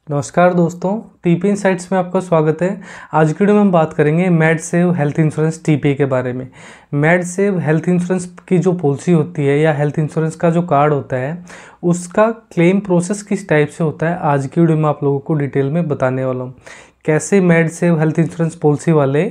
नमस्कार दोस्तों, TP insights में आपका स्वागत है। आज की वीडियो में हम बात करेंगे मेडसेव हेल्थ इंश्योरेंस टीपी के बारे में। मेडसेव हेल्थ इंश्योरेंस की जो पॉलिसी होती है या हेल्थ इंश्योरेंस का जो कार्ड होता है उसका क्लेम प्रोसेस किस टाइप से होता है, आज की वीडियो में आप लोगों को डिटेल में बताने वाला हूँ। कैसे मेडसेव हेल्थ इंश्योरेंस पॉलिसी वाले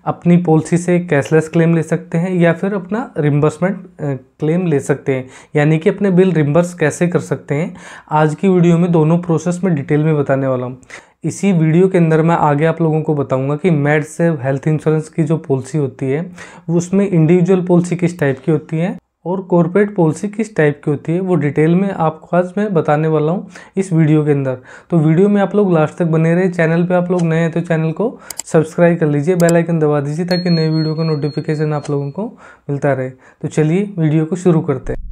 अपनी पॉलिसी से कैशलेस क्लेम ले सकते हैं या फिर अपना रिम्बर्समेंट क्लेम ले सकते हैं, यानी कि अपने बिल रिम्बर्स कैसे कर सकते हैं। आज की वीडियो में दोनों प्रोसेस में डिटेल में बताने वाला हूँ। इसी वीडियो के अंदर मैं आगे आप लोगों को बताऊंगा कि मेडसेव हेल्थ इंश्योरेंस की जो पॉलिसी होती है उसमें इंडिविजुअल पॉलिसी किस टाइप की होती है और कॉर्पोरेट पॉलिसी किस टाइप की होती है, वो डिटेल में आपको आज मैं बताने वाला हूँ इस वीडियो के अंदर। तो वीडियो में आप लोग लास्ट तक बने रहे। चैनल पे आप लोग नए हैं तो चैनल को सब्सक्राइब कर लीजिए, बेल आइकन दबा दीजिए ताकि नए वीडियो का नोटिफिकेशन आप लोगों को मिलता रहे। तो चलिए वीडियो को शुरू करते हैं।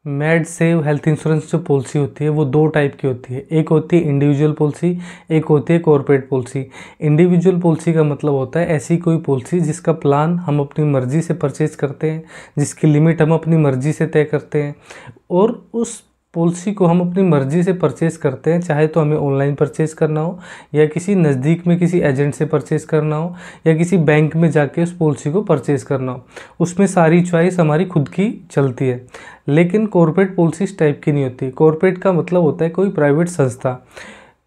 मेडसेव हेल्थ इंश्योरेंस जो पॉलिसी होती है वो दो टाइप की होती है। एक होती है इंडिविजुअल पॉलिसी, एक होती है कॉर्पोरेट पॉलिसी। इंडिविजुअल पॉलिसी का मतलब होता है ऐसी कोई पॉलिसी जिसका प्लान हम अपनी मर्जी से परचेज करते हैं, जिसकी लिमिट हम अपनी मर्जी से तय करते हैं और उस पॉलिसी को हम अपनी मर्जी से परचेज़ करते हैं, चाहे तो हमें ऑनलाइन परचेज़ करना हो या किसी नज़दीक में किसी एजेंट से परचेज़ करना हो या किसी बैंक में जाके उस पॉलिसी को परचेज़ करना हो। उसमें सारी चॉइस हमारी खुद की चलती है। लेकिन कॉर्पोरेट पॉलिसी इस टाइप की नहीं होती। कॉर्पोरेट का मतलब होता है कोई प्राइवेट संस्था।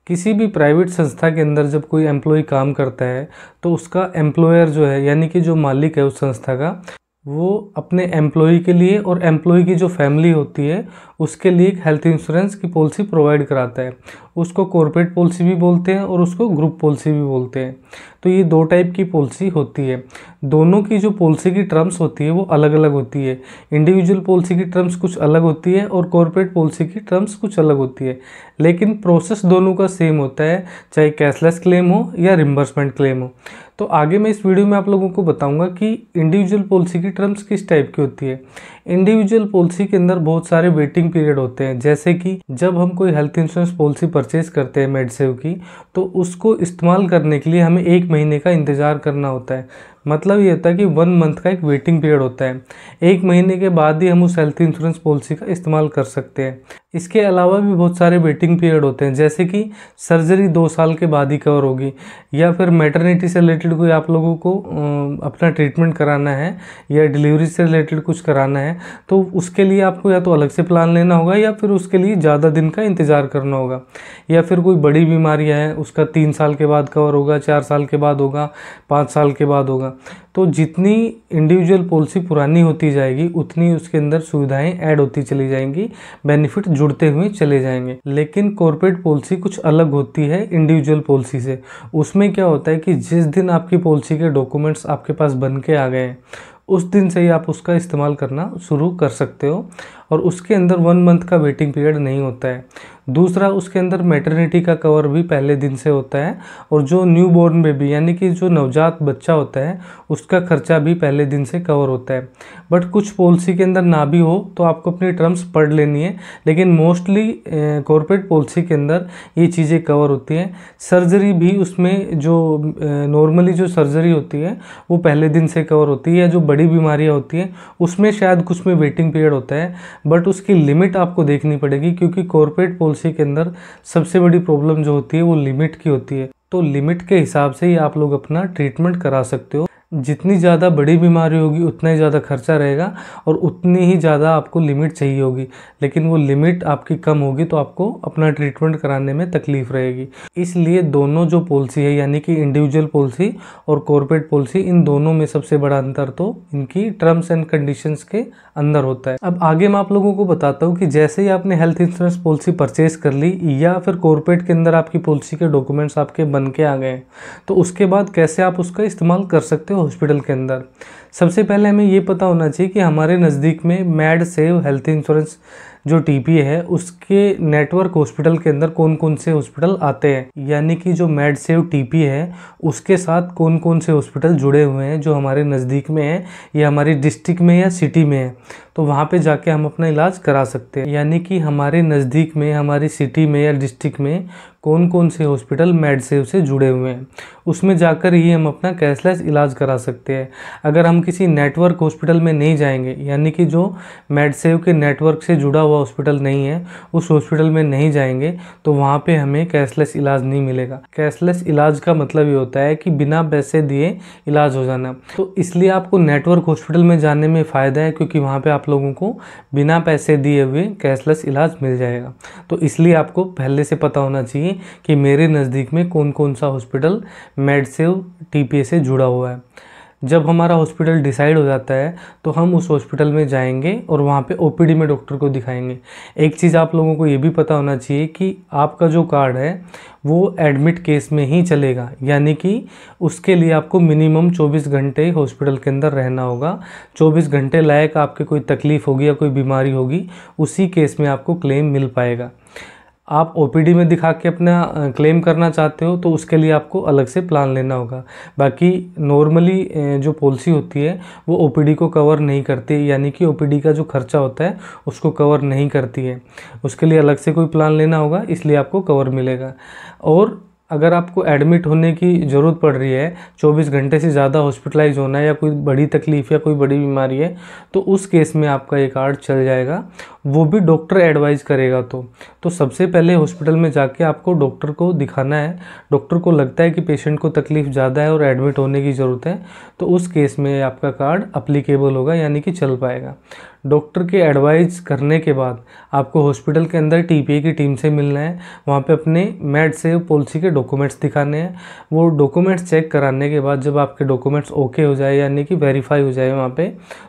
किसी भी प्राइवेट संस्था के अंदर जब कोई एम्प्लॉय काम करता है तो उसका एम्प्लॉयर जो है, यानी कि जो मालिक है उस संस्था का, वो अपने एम्प्लॉय के लिए और एम्प्लॉय की जो फैमिली होती है उसके लिए एक हेल्थ इंश्योरेंस की पॉलिसी प्रोवाइड कराता है। उसको कॉर्पोरेट पॉलिसी भी बोलते हैं और उसको ग्रुप पॉलिसी भी बोलते हैं। तो ये दो टाइप की पॉलिसी होती है। दोनों की जो पॉलिसी की टर्म्स होती है वो अलग अलग होती है। इंडिविजुअल पॉलिसी की टर्म्स कुछ अलग होती है और कॉर्पोरेट पॉलिसी की टर्म्स कुछ अलग होती है, लेकिन प्रोसेस दोनों का सेम होता है, चाहे कैशलेस क्लेम हो या रिम्बर्समेंट क्लेम हो। तो आगे मैं इस वीडियो में आप लोगों को बताऊंगा कि इंडिविजुअल पॉलिसी की टर्म्स किस टाइप की होती है। इंडिविजुअल पॉलिसी के अंदर बहुत सारे वेटिंग पीरियड होते हैं। जैसे कि जब हम कोई हेल्थ इंश्योरेंस पॉलिसी परचेज करते हैं मेडसेव की, तो उसको इस्तेमाल करने के लिए हमें 1 महीने का इंतज़ार करना होता है। मतलब ये होता है कि 1 मंथ का एक वेटिंग पीरियड होता है। 1 महीने के बाद ही हम उस हेल्थ इंश्योरेंस पॉलिसी का इस्तेमाल कर सकते हैं। इसके अलावा भी बहुत सारे वेटिंग पीरियड होते हैं, जैसे कि सर्जरी 2 साल के बाद ही कवर होगी, या फिर मैटरनिटी से रिलेटेड कोई आप लोगों को अपना ट्रीटमेंट कराना है या डिलीवरी से रिलेटेड कुछ कराना है तो उसके लिए आपको या तो अलग से प्लान लेना होगा या फिर उसके लिए ज़्यादा दिन का इंतज़ार करना होगा। या फिर कोई बड़ी बीमारियाँ हैं उसका 3 साल के बाद कवर होगा, 4 साल के बाद होगा, 5 साल के बाद होगा। तो जितनी इंडिविजुअल पॉलिसी पुरानी होती जाएगी उतनी उसके अंदर सुविधाएं ऐड होती चली जाएंगी, बेनिफिट जुड़ते हुए चले जाएंगे। लेकिन कॉर्पोरेट पॉलिसी कुछ अलग होती है इंडिविजुअल पॉलिसी से। उसमें क्या होता है कि जिस दिन आपकी पॉलिसी के डॉक्यूमेंट्स आपके पास बन के आ गए उस दिन से ही आप उसका इस्तेमाल करना शुरू कर सकते हो और उसके अंदर 1 मंथ का वेटिंग पीरियड नहीं होता है। दूसरा, उसके अंदर मैटरनिटी का कवर भी पहले दिन से होता है और जो न्यू बॉर्न बेबी यानी कि जो नवजात बच्चा होता है उसका खर्चा भी पहले दिन से कवर होता है। बट कुछ पॉलिसी के अंदर ना भी हो तो आपको अपनी टर्म्स पढ़ लेनी है, लेकिन मोस्टली कॉर्पोरेट पॉलिसी के अंदर ये चीज़ें कवर होती हैं। सर्जरी भी उसमें जो नॉर्मली जो सर्जरी होती है वो पहले दिन से कवर होती है। जो बड़ी बीमारियाँ होती हैं उसमें शायद कुछ में वेटिंग पीरियड होता है, बट उसकी लिमिट आपको देखनी पड़ेगी, क्योंकि कॉर्पोरेट पॉलिसी के अंदर सबसे बड़ी प्रॉब्लम जो होती है वो लिमिट की होती है। तो लिमिट के हिसाब से ही आप लोग अपना ट्रीटमेंट करा सकते हो। जितनी ज़्यादा बड़ी बीमारी होगी उतना ही ज़्यादा खर्चा रहेगा और उतनी ही ज़्यादा आपको लिमिट चाहिए होगी, लेकिन वो लिमिट आपकी कम होगी तो आपको अपना ट्रीटमेंट कराने में तकलीफ रहेगी। इसलिए दोनों जो पॉलिसी है यानी कि इंडिविजुअल पॉलिसी और कॉर्पोरेट पॉलिसी, इन दोनों में सबसे बड़ा अंतर तो इनकी टर्म्स एंड कंडीशंस के अंदर होता है। अब आगे मैं आप लोगों को बताता हूँ कि जैसे ही आपने हेल्थ इंश्योरेंस पॉलिसी परचेज कर ली या फिर कॉर्पोरेट के अंदर आपकी पॉलिसी के डॉक्यूमेंट्स आपके बन के आ गए तो उसके बाद कैसे आप उसका इस्तेमाल कर सकते हो हॉस्पिटल के अंदर। सबसे पहले हमें ये पता होना चाहिए कि हमारे नज़दीक में मेडसेव हेल्थ इंश्योरेंस जो टीपी है उसके नेटवर्क हॉस्पिटल के अंदर कौन कौन से हॉस्पिटल आते हैं, यानी कि जो मेडसेव टीपी है उसके साथ कौन कौन से हॉस्पिटल जुड़े हुए हैं जो हमारे नज़दीक में है या हमारी डिस्ट्रिक्ट में या सिटी में है, तो वहाँ पे जाके हम अपना इलाज करा सकते हैं। यानी कि हमारे नज़दीक में, हमारी सिटी में या डिस्ट्रिक्ट में कौन कौन से हॉस्पिटल मेडसेव से जुड़े हुए हैं, उसमें जाकर ही हम अपना कैशलेस इलाज करा सकते हैं। अगर हम किसी नेटवर्क हॉस्पिटल में नहीं जाएंगे, यानी कि जो मेडसेव के नेटवर्क से जुड़ा हुआ हॉस्पिटल नहीं है, उस हॉस्पिटल में नहीं जाएंगे तो वहाँ पे हमें कैशलेस इलाज नहीं मिलेगा। कैशलेस इलाज का मतलब ये होता है कि बिना पैसे दिए इलाज हो जाना। तो इसलिए आपको नेटवर्क हॉस्पिटल में जाने में फ़ायदा है, क्योंकि वहाँ पे आप लोगों को बिना पैसे दिए हुए कैशलेस इलाज मिल जाएगा। तो इसलिए आपको पहले से पता होना चाहिए कि मेरे नज़दीक में कौन कौन सा हॉस्पिटल मेडसेव टीपीए से जुड़ा हुआ है। जब हमारा हॉस्पिटल डिसाइड हो जाता है तो हम उस हॉस्पिटल में जाएंगे और वहाँ पे ओपीडी में डॉक्टर को दिखाएंगे। एक चीज़ आप लोगों को ये भी पता होना चाहिए कि आपका जो कार्ड है वो एडमिट केस में ही चलेगा, यानी कि उसके लिए आपको मिनिमम 24 घंटे हॉस्पिटल के अंदर रहना होगा। 24 घंटे लायक आपके कोई तकलीफ़ होगी या कोई बीमारी होगी, उसी केस में आपको क्लेम मिल पाएगा। आप ओपीडी में दिखा के अपना क्लेम करना चाहते हो तो उसके लिए आपको अलग से प्लान लेना होगा। बाकी नॉर्मली जो पॉलिसी होती है वो ओपीडी को कवर नहीं करती, यानी कि ओपीडी का जो खर्चा होता है उसको कवर नहीं करती है। उसके लिए अलग से कोई प्लान लेना होगा, इसलिए आपको कवर मिलेगा। और अगर आपको एडमिट होने की ज़रूरत पड़ रही है, 24 घंटे से ज़्यादा हॉस्पिटलाइज होना है या कोई बड़ी तकलीफ़ या कोई बड़ी बीमारी है, तो उस केस में आपका ये कार्ड चल जाएगा, वो भी डॉक्टर एडवाइस करेगा। तो सबसे पहले हॉस्पिटल में जाके आपको डॉक्टर को दिखाना है। डॉक्टर को लगता है कि पेशेंट को तकलीफ़ ज़्यादा है और एडमिट होने की ज़रूरत है, तो उस केस में आपका कार्ड अप्लीकेबल होगा, यानी कि चल पाएगा। डॉक्टर के एडवाइस करने के बाद आपको हॉस्पिटल के अंदर टीपीए की टीम से मिलना है। वहाँ पे अपने मेडसेव पॉलिसी के डॉक्यूमेंट्स दिखाने हैं। वो डॉक्यूमेंट्स चेक कराने के बाद जब आपके डॉक्यूमेंट्स ओके हो जाए, यानी कि वेरीफाई हो जाए वहाँ पे,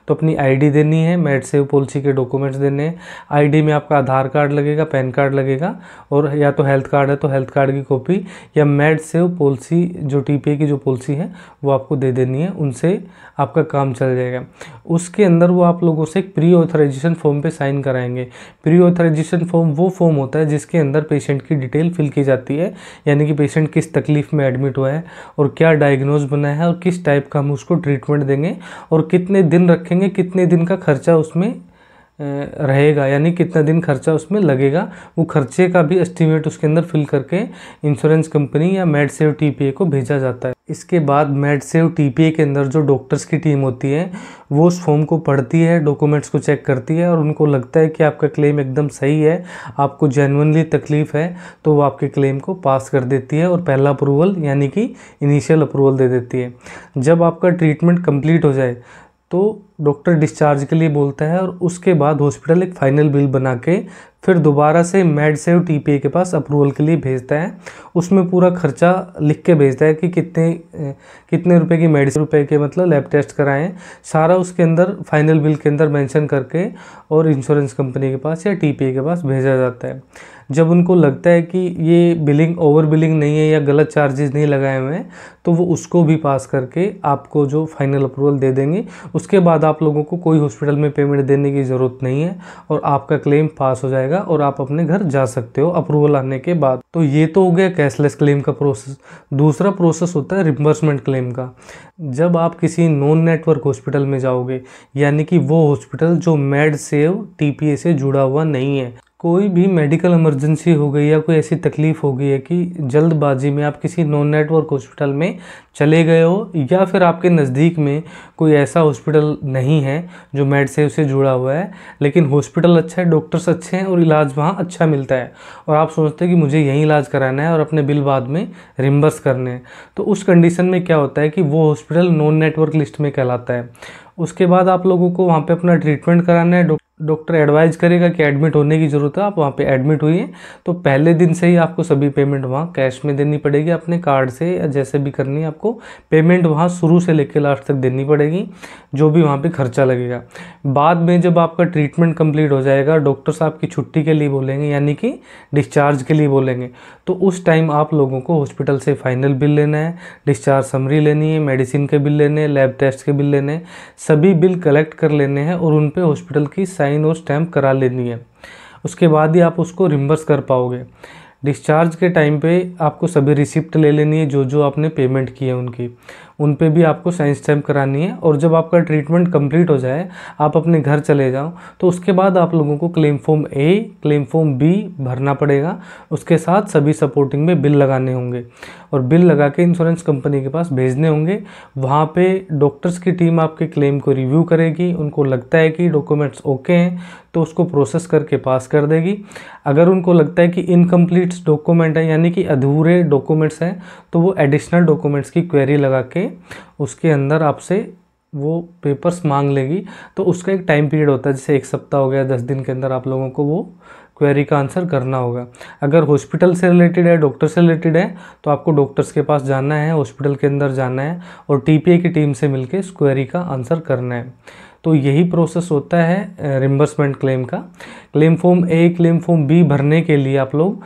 तो अपनी आईडी देनी है, मेडसेव पॉलिसी के डॉक्यूमेंट्स देने हैं। आईडी में आपका आधार कार्ड लगेगा, पैन कार्ड लगेगा, और या तो हेल्थ कार्ड है तो हेल्थ कार्ड की कॉपी, या मेडसेव पॉलिसी जो टीपीए की जो पॉलिसी है वो आपको दे देनी है। उनसे आपका काम चल जाएगा। उसके अंदर वो आप लोगों से प्री ऑथराइजेशन फॉर्म पे साइन कराएंगे। प्री ऑथराइजेशन फॉर्म वो फॉर्म होता है जिसके अंदर पेशेंट की डिटेल फिल की जाती है, यानी कि पेशेंट किस तकलीफ़ में एडमिट हुआ है और क्या डायग्नोज बना है और किस टाइप का हम उसको ट्रीटमेंट देंगे और कितने दिन रखेंगे, कितने दिन का खर्चा उसमें रहेगा, यानी कितना दिन खर्चा उसमें लगेगा। वो खर्चे का भी एस्टीमेट उसके अंदर फिल करके इंश्योरेंस कंपनी या मेडसेव टीपीए को भेजा जाता है। इसके बाद मेडसेव टीपीए के अंदर जो डॉक्टर्स की टीम होती है वो उस फॉर्म को पढ़ती है, डॉक्यूमेंट्स को चेक करती है, और उनको लगता है कि आपका क्लेम एकदम सही है, आपको जेन्युइनली तकलीफ़ है, तो वो आपके क्लेम को पास कर देती है और पहला अप्रूवल यानी कि इनिशियल अप्रूवल दे देती है। जब आपका ट्रीटमेंट कंप्लीट हो जाए तो डॉक्टर डिस्चार्ज के लिए बोलता है, और उसके बाद हॉस्पिटल एक फाइनल बिल बना के फिर दोबारा से मेडसेव टीपीए के पास अप्रूवल के लिए भेजता है। उसमें पूरा खर्चा लिख के भेजता है कि कितने रुपए की मेडिसिन, रुपए के मतलब लैब टेस्ट कराएं, सारा उसके अंदर फाइनल बिल के अंदर मेंशन करके और इंश्योरेंस कंपनी के पास या टीपीए के पास भेजा जाता है। जब उनको लगता है कि ये बिलिंग ओवर बिलिंग नहीं है या गलत चार्जेस नहीं लगाए हुए हैं, तो वो उसको भी पास करके आपको जो फाइनल अप्रूवल दे देंगे। उसके बाद आप लोगों को कोई हॉस्पिटल में पेमेंट देने की ज़रूरत नहीं है और आपका क्लेम पास हो जाएगा और आप अपने घर जा सकते हो अप्रूवल आने के बाद। तो ये तो हो गया कैशलेस क्लेम का प्रोसेस। दूसरा प्रोसेस होता है रिम्बर्समेंट क्लेम का। जब आप किसी नॉन नेटवर्क हॉस्पिटल में जाओगे, यानी कि वो हॉस्पिटल जो मेडसेव टीपीए से जुड़ा हुआ नहीं है, कोई भी मेडिकल इमरजेंसी हो गई या कोई ऐसी तकलीफ़ हो गई है कि जल्दबाजी में आप किसी नॉन नेटवर्क हॉस्पिटल में चले गए हो, या फिर आपके नज़दीक में कोई ऐसा हॉस्पिटल नहीं है जो मेडसेव से जुड़ा हुआ है, लेकिन हॉस्पिटल अच्छा है, डॉक्टर्स अच्छे हैं और इलाज वहाँ अच्छा मिलता है, और आप सोचते हैं कि मुझे यहीं इलाज कराना है और अपने बिल बाद में रिम्बर्स करने हैं, तो उस कंडीशन में क्या होता है कि वो हॉस्पिटल नॉन नेटवर्क लिस्ट में कहलाता है। उसके बाद आप लोगों को वहाँ पे अपना ट्रीटमेंट कराना है। डॉक्टर एडवाइस करेगा कि एडमिट होने की ज़रूरत है, आप वहाँ पे एडमिट हुई, तो पहले दिन से ही आपको सभी पेमेंट वहाँ कैश में देनी पड़ेगी, अपने कार्ड से या जैसे भी करनी है आपको पेमेंट वहाँ शुरू से लेकर लास्ट तक देनी पड़ेगी, जो भी वहाँ पे खर्चा लगेगा। बाद में जब आपका ट्रीटमेंट कंप्लीट हो जाएगा, डॉक्टर्स आपकी छुट्टी के लिए बोलेंगे, यानी कि डिस्चार्ज के लिए बोलेंगे, तो उस टाइम आप लोगों को हॉस्पिटल से फाइनल बिल लेना है, डिस्चार्ज समरी लेनी है, मेडिसिन के बिल लेने हैं, लैब टेस्ट के बिल लेने हैं, सभी बिल कलेक्ट कर लेने हैं और उन पे हॉस्पिटल की साइन और स्टैम्प करा लेनी है। उसके बाद ही आप उसको रिम्बर्स कर पाओगे। डिस्चार्ज के टाइम पे आपको सभी रिसिप्ट ले लेनी है जो जो आपने पेमेंट की है उनकी। उन पे भी आपको साइन स्टैम्प करानी है। और जब आपका ट्रीटमेंट कंप्लीट हो जाए, आप अपने घर चले जाओ, तो उसके बाद आप लोगों को क्लेम फॉर्म ए, क्लेम फॉर्म बी भरना पड़ेगा। उसके साथ सभी सपोर्टिंग में बिल लगाने होंगे और बिल लगा के इंश्योरेंस कंपनी के पास भेजने होंगे। वहाँ पे डॉक्टर्स की टीम आपके क्लेम को रिव्यू करेगी। उनको लगता है कि डॉक्यूमेंट्स ओके हैं तो उसको प्रोसेस करके पास कर देगी। अगर उनको लगता है कि इनकम्प्लीट डॉक्यूमेंट है, यानी कि अधूरे डॉक्यूमेंट्स हैं, तो वो एडिशनल डॉक्यूमेंट्स की क्वेरी लगा के उसके अंदर आपसे वो पेपर्स मांग लेगी। तो उसका एक टाइम पीरियड होता है, जैसे 1 सप्ताह हो गया, 10 दिन के अंदर आप लोगों को वो क्वेरी का आंसर करना होगा। अगर हॉस्पिटल से रिलेटेड है, डॉक्टर से रिलेटेड है, तो आपको डॉक्टर्स के पास जाना है, हॉस्पिटल के अंदर जाना है और टीपीए की टीम से मिलकर इस क्वेरी का आंसर करना है। तो यही प्रोसेस होता है रिम्बर्समेंट क्लेम का। क्लेम फॉर्म ए, क्लेम फॉर्म बी भरने के लिए आप लोग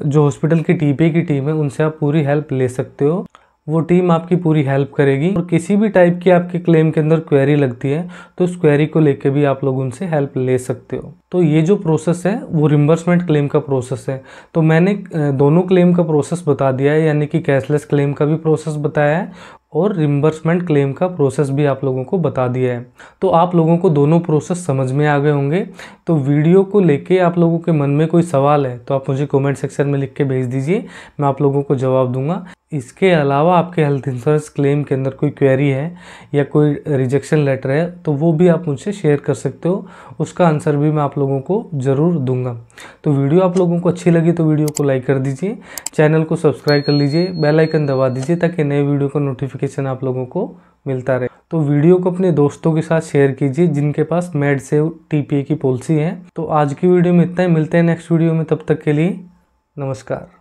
जो हॉस्पिटल की टीपीए की टीम है उनसे आप पूरी हेल्प ले सकते हो। वो टीम आपकी पूरी हेल्प करेगी। और किसी भी टाइप की आपके क्लेम के अंदर क्वेरी लगती है तो उस क्वेरी को लेके भी आप लोग उनसे हेल्प ले सकते हो। तो ये जो प्रोसेस है वो रिम्बर्समेंट क्लेम का प्रोसेस है। तो मैंने दोनों क्लेम का प्रोसेस बता दिया है, यानी कि कैशलेस क्लेम का भी प्रोसेस बताया है और रिम्बर्समेंट क्लेम का प्रोसेस भी आप लोगों को बता दिया है। तो आप लोगों को दोनों प्रोसेस समझ में आ गए होंगे। तो वीडियो को लेके आप लोगों के मन में कोई सवाल है तो आप मुझे कमेंट सेक्शन में लिख के भेज दीजिए, मैं आप लोगों को जवाब दूंगा। इसके अलावा आपके हेल्थ इंश्योरेंस क्लेम के अंदर कोई क्वेरी है या कोई रिजेक्शन लेटर है तो वो भी आप मुझसे शेयर कर सकते हो, उसका आंसर भी मैं आप लोगों को ज़रूर दूंगा। तो वीडियो आप लोगों को अच्छी लगी तो वीडियो को लाइक कर दीजिए, चैनल को सब्सक्राइब कर लीजिए, बेल आइकन दबा दीजिए ताकि नए वीडियो का नोटिफिकेशन आप लोगों को मिलता रहे। तो वीडियो को अपने दोस्तों के साथ शेयर कीजिए जिनके पास मेडसेव टीपीए की पॉलिसी है। तो आज की वीडियो में इतना ही, मिलते हैं नेक्स्ट वीडियो में, तब तक के लिए नमस्कार।